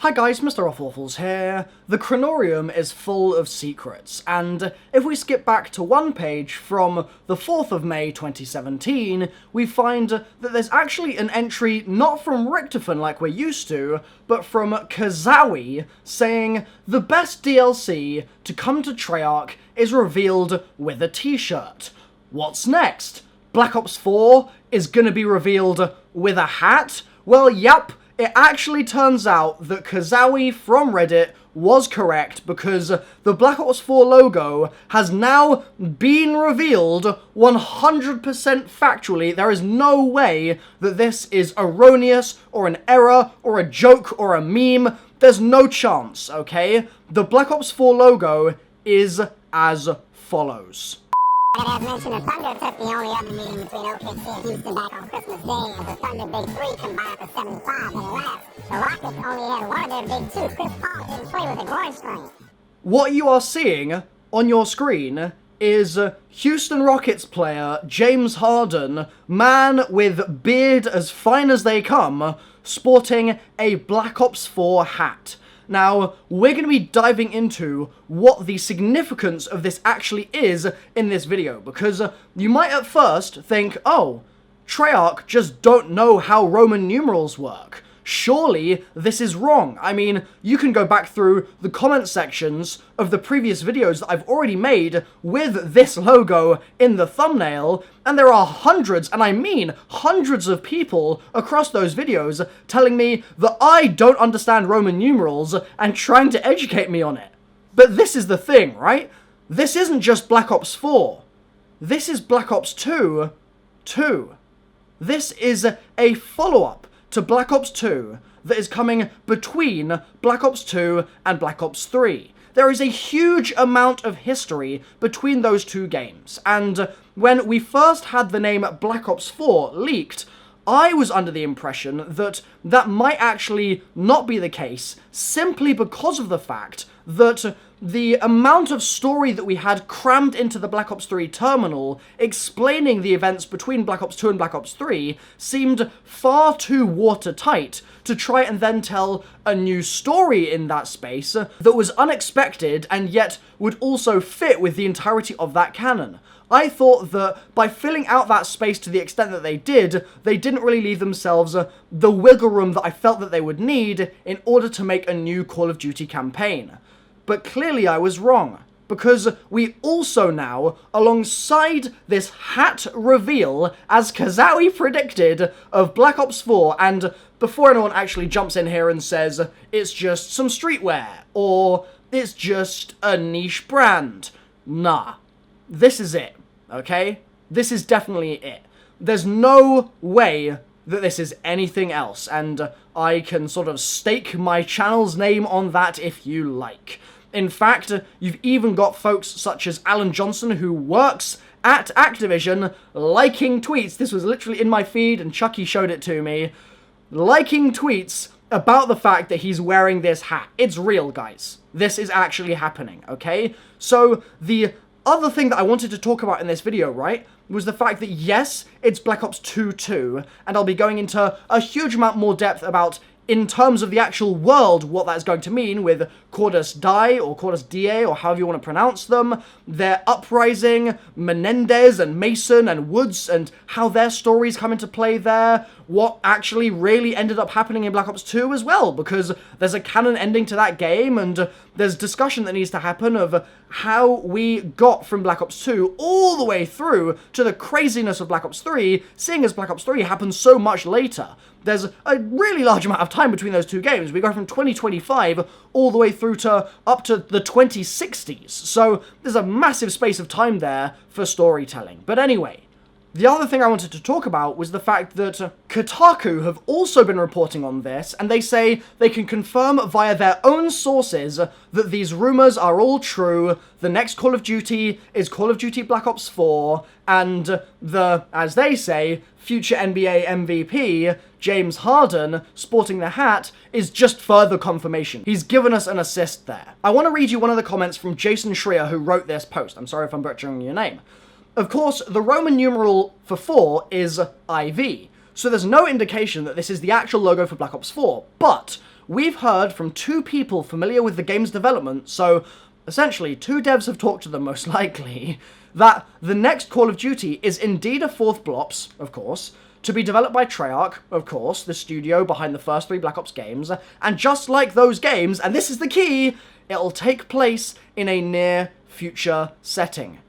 Hi guys, MrRoflWaffles here. The Crenorium is full of secrets, and if we skip back to one page from the 4th of May 2017, we find that there's actually an entry not from Richtofen like we're used to, but from Kazawi saying the best DLC to come to Treyarch is revealed with a t-shirt. What's next? Black Ops 4 is gonna be revealed with a hat? Well, yep. It actually turns out that Kazawi from Reddit was correct because the Black Ops 4 logo has now been revealed 100% factually. There is no way that this is erroneous or an error or a joke or a meme. There's no chance, okay? The Black Ops 4 logo is as follows. As mentioned, the Thunder took the only other meeting between OKC and Houston back on Christmas Day, as the Thunder Big 3 combined for 75 and left. The Rockets only had one of their Big 2. Chris Paul didn't play with a groin strain. What you are seeing on your screen is Houston Rockets player James Harden, man with beard as fine as they come, sporting a Black Ops 4 hat. Now, we're going to be diving into what the significance of this actually is in this video, because you might at first think, oh, Treyarch just don't know how Roman numerals work. Surely this is wrong. I mean, you can go back through the comment sections of the previous videos that I've already made with this logo in the thumbnail, and there are hundreds, and I mean hundreds of people across those videos telling me that I don't understand Roman numerals and trying to educate me on it. But this is the thing, right? This isn't just Black Ops 4. This is Black Ops 2 2. This is a follow-up to Black Ops 2 that is coming between Black Ops 2 and Black Ops 3. There is a huge amount of history between those two games, and when we first had the name Black Ops 4 leaked, I was under the impression that that might actually not be the case, simply because of the fact that the amount of story that we had crammed into the Black Ops 3 terminal explaining the events between Black Ops 2 and Black Ops 3 seemed far too watertight to try and then tell a new story in that space that was unexpected and yet would also fit with the entirety of that canon. I thought that by filling out that space to the extent that they didn't really leave themselves the wiggle room that I felt that they would need in order to make a new Call of Duty campaign. But clearly I was wrong, because we also now, alongside this hat reveal, as Kazawi predicted, of Black Ops 4, and before anyone actually jumps in here and says, it's just some streetwear, or it's just a niche brand. Nah. This is it, okay? This is definitely it. There's no way that this is anything else, and I can sort of stake my channel's name on that if you like. In fact, you've even got folks such as Alan Johnson, who works at Activision, liking tweets. This was literally in my feed, and Chucky showed it to me. Liking tweets about the fact that he's wearing this hat. It's real, guys. This is actually happening, okay? So, the other thing that I wanted to talk about in this video, right, was the fact that yes, it's Black Ops 2 2, and I'll be going into a huge amount more depth about, in terms of the actual world, what that's going to mean with Cordus Die, or Cordus Die, or however you want to pronounce them, their uprising, Menendez and Mason and Woods, and how their stories come into play there, what actually really ended up happening in Black Ops 2 as well, because there's a canon ending to that game, and there's discussion that needs to happen of how we got from Black Ops 2 all the way through to the craziness of Black Ops 3, seeing as Black Ops 3 happened so much later. There's a really large amount of time between those two games. We go from 2025 all the way through to up to the 2060s. So there's a massive space of time there for storytelling. But anyway, the other thing I wanted to talk about was the fact that Kotaku have also been reporting on this, and they say they can confirm via their own sources that these rumours are all true. The next Call of Duty is Call of Duty Black Ops 4, and the, as they say, future NBA MVP, James Harden, sporting the hat, is just further confirmation. He's given us an assist there. I want to read you one of the comments from Jason Schreier, who wrote this post. I'm sorry if I'm butchering your name. Of course, the Roman numeral for 4 is IV, so there's no indication that this is the actual logo for Black Ops 4, but we've heard from 2 people familiar with the game's development, so essentially 2 devs have talked to them most likely, that the next Call of Duty is indeed a 4th Blops, of course, to be developed by Treyarch, of course, the studio behind the first 3 Black Ops games, and just like those games, and this is the key, it'll take place in a near future setting.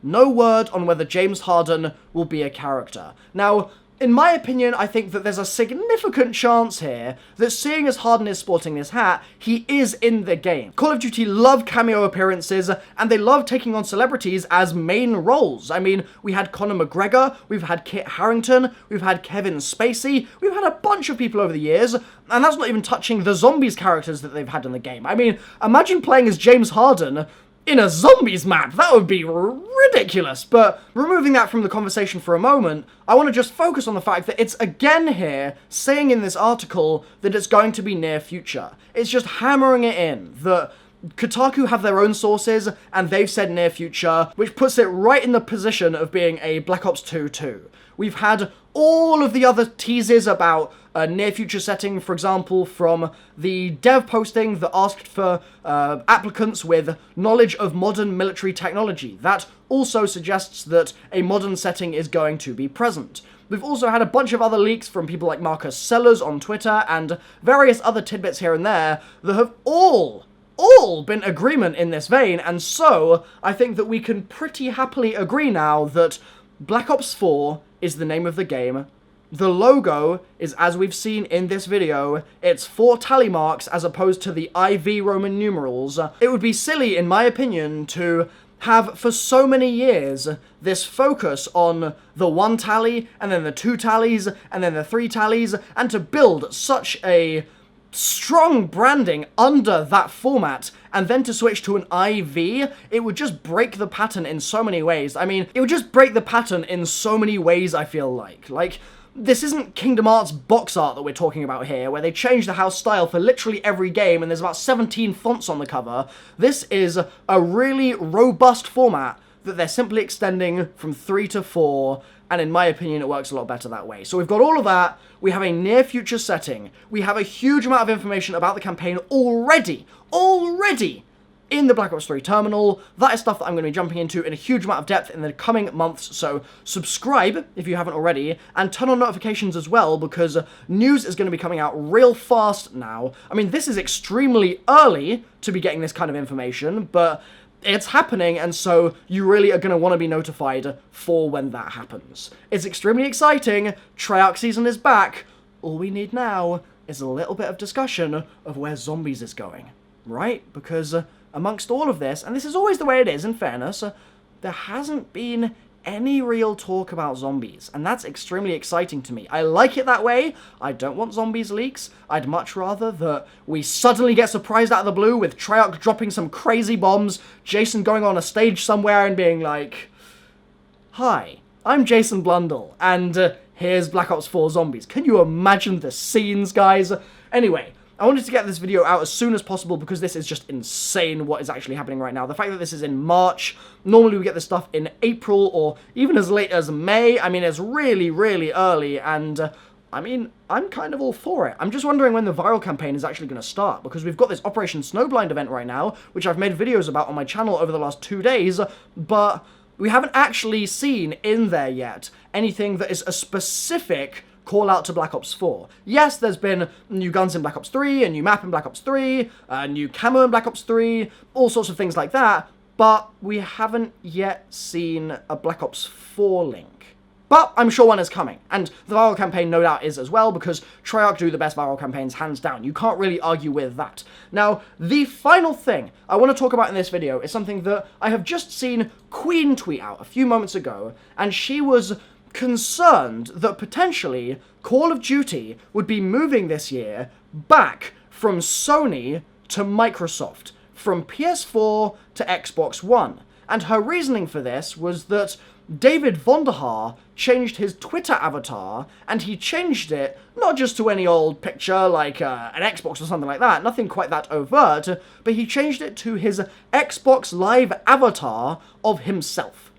No word on whether James Harden will be a character. Now, in my opinion, I think that there's a significant chance here that seeing as Harden is sporting this hat, he is in the game. Call of Duty love cameo appearances, and they love taking on celebrities as main roles. I mean, we had Conor McGregor, we've had Kit Harington, we've had Kevin Spacey, we've had a bunch of people over the years, and that's not even touching the Zombies characters that they've had in the game. I mean, imagine playing as James Harden in a Zombies map. That would be ridiculous. But removing that from the conversation for a moment, I want to just focus on the fact that it's again here saying in this article that it's going to be near future. It's just hammering it in that Kotaku have their own sources and they've said near future, which puts it right in the position of being a Black Ops 2 2. We've had all of the other teases about a near future setting, for example, from the dev posting that asked for applicants with knowledge of modern military technology. That also suggests that a modern setting is going to be present. We've also had a bunch of other leaks from people like Marcus Sellers on Twitter and various other tidbits here and there that have all been agreement in this vein, and so I think that we can pretty happily agree now that Black Ops 4 is the name of the game. The logo is, as we've seen in this video, it's 4 tally marks as opposed to the IV Roman numerals. It would be silly, in my opinion, to have for so many years this focus on the 1 tally, and then the 2 tallies, and then the 3 tallies, and to build such a strong branding under that format, and then to switch to an IV, it would just break the pattern in so many ways. I mean, it would just break the pattern in so many ways, I feel like. Like, this isn't Kingdom Hearts box art that we're talking about here, where they change the house style for literally every game and there's about 17 fonts on the cover. This is a really robust format that they're simply extending from 3 to 4, and in my opinion, it works a lot better that way. So we've got all of that, we have a near future setting, we have a huge amount of information about the campaign already in the Black Ops 3 terminal. That is stuff that I'm going to be jumping into in a huge amount of depth in the coming months, so subscribe if you haven't already, and turn on notifications as well, because news is going to be coming out real fast now. I mean, this is extremely early to be getting this kind of information, but it's happening, and so you really are going to want to be notified for when that happens. It's extremely exciting. Treyarch season is back. All we need now is a little bit of discussion of where Zombies is going, right? Because amongst all of this, and this is always the way it is, in fairness, there hasn't been any real talk about Zombies, and that's extremely exciting to me. I like it that way. I don't want Zombies leaks. I'd much rather that we suddenly get surprised out of the blue with Treyarch dropping some crazy bombs, Jason going on a stage somewhere and being like, "Hi, I'm Jason Blundell, and here's Black Ops 4 Zombies." Can you imagine the scenes, guys? Anyway, I wanted to get this video out as soon as possible because this is just insane what is actually happening right now. The fact that this is in March, normally we get this stuff in April or even as late as May. I mean, it's really, really early, and I mean, I'm kind of all for it. I'm just wondering when the viral campaign is actually going to start, because we've got this Operation Snowblind event right now, which I've made videos about on my channel over the last 2 days, but we haven't actually seen in there yet anything that is a specific call out to Black Ops 4. Yes, there's been new guns in Black Ops 3, a new map in Black Ops 3, a new camo in Black Ops 3, all sorts of things like that, but we haven't yet seen a Black Ops 4 link. But I'm sure one is coming, and the viral campaign no doubt is as well, because Treyarch do the best viral campaigns hands down. You can't really argue with that. Now, the final thing I want to talk about in this video is something that I have just seen Queen tweet out a few moments ago, and she was concerned that potentially Call of Duty would be moving this year back from Sony to Microsoft, from PS4 to Xbox One. And her reasoning for this was that David Vonderhaar changed his Twitter avatar, and he changed it not just to any old picture like an Xbox or something like that, nothing quite that overt, but he changed it to his Xbox Live avatar of himself.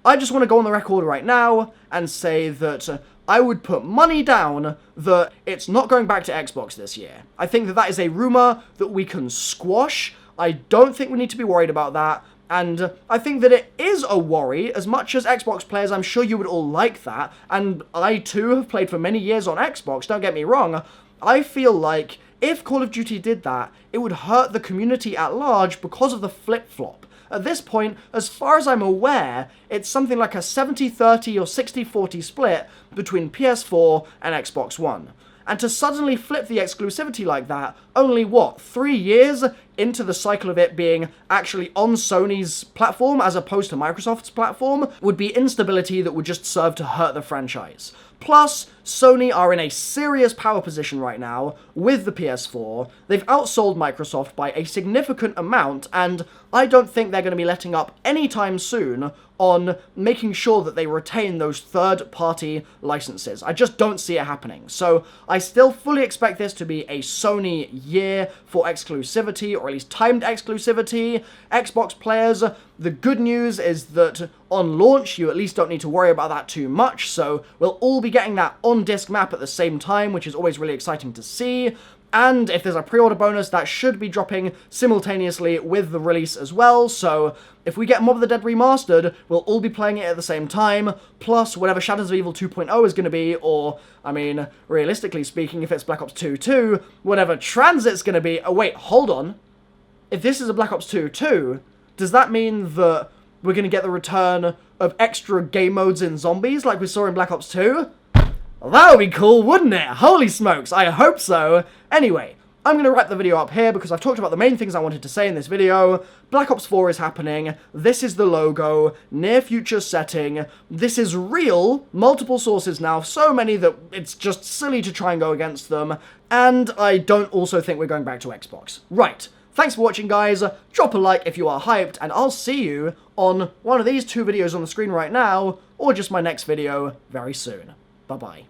I just want to go on the record right now and say that I would put money down that it's not going back to Xbox this year. I think that that is a rumor that we can squash. I don't think we need to be worried about that. And I think that it is a worry, as much as Xbox players, I'm sure you would all like that. And I too have played for many years on Xbox, don't get me wrong. I feel like if Call of Duty did that, it would hurt the community at large because of the flip-flop. At this point, as far as I'm aware, it's something like a 70-30 or 60-40 split between PS4 and Xbox One. And to suddenly flip the exclusivity like that, only what, 3 years into the cycle of it being actually on Sony's platform as opposed to Microsoft's platform, would be instability that would just serve to hurt the franchise. Plus, Sony are in a serious power position right now with the PS4. They've outsold Microsoft by a significant amount, and I don't think they're going to be letting up anytime soon on making sure that they retain those third-party licenses. I just don't see it happening. So I still fully expect this to be a Sony year for exclusivity, or at least timed exclusivity. Xbox players, the good news is that on launch, you at least don't need to worry about that too much, so we'll all be getting that on-disc map at the same time, which is always really exciting to see. And if there's a pre-order bonus, that should be dropping simultaneously with the release as well, so if we get Mob of the Dead Remastered, we'll all be playing it at the same time, plus whatever Shadows of Evil 2.0 is going to be, or, I mean, realistically speaking, if it's Black Ops 2 2, whatever Transit's going to be. Oh wait, hold on. If this is a Black Ops 2 2, does that mean that we're going to get the return of extra game modes in Zombies like we saw in Black Ops 2? Well, that would be cool, wouldn't it? Holy smokes, I hope so. Anyway, I'm going to wrap the video up here because I've talked about the main things I wanted to say in this video. Black Ops 4 is happening. This is the logo. Near future setting. This is real. Multiple sources now. So many that it's just silly to try and go against them. And I don't also think we're going back to Xbox. Right. Thanks for watching, guys. Drop a like if you are hyped, and I'll see you on one of these two videos on the screen right now, or just my next video very soon. Bye-bye.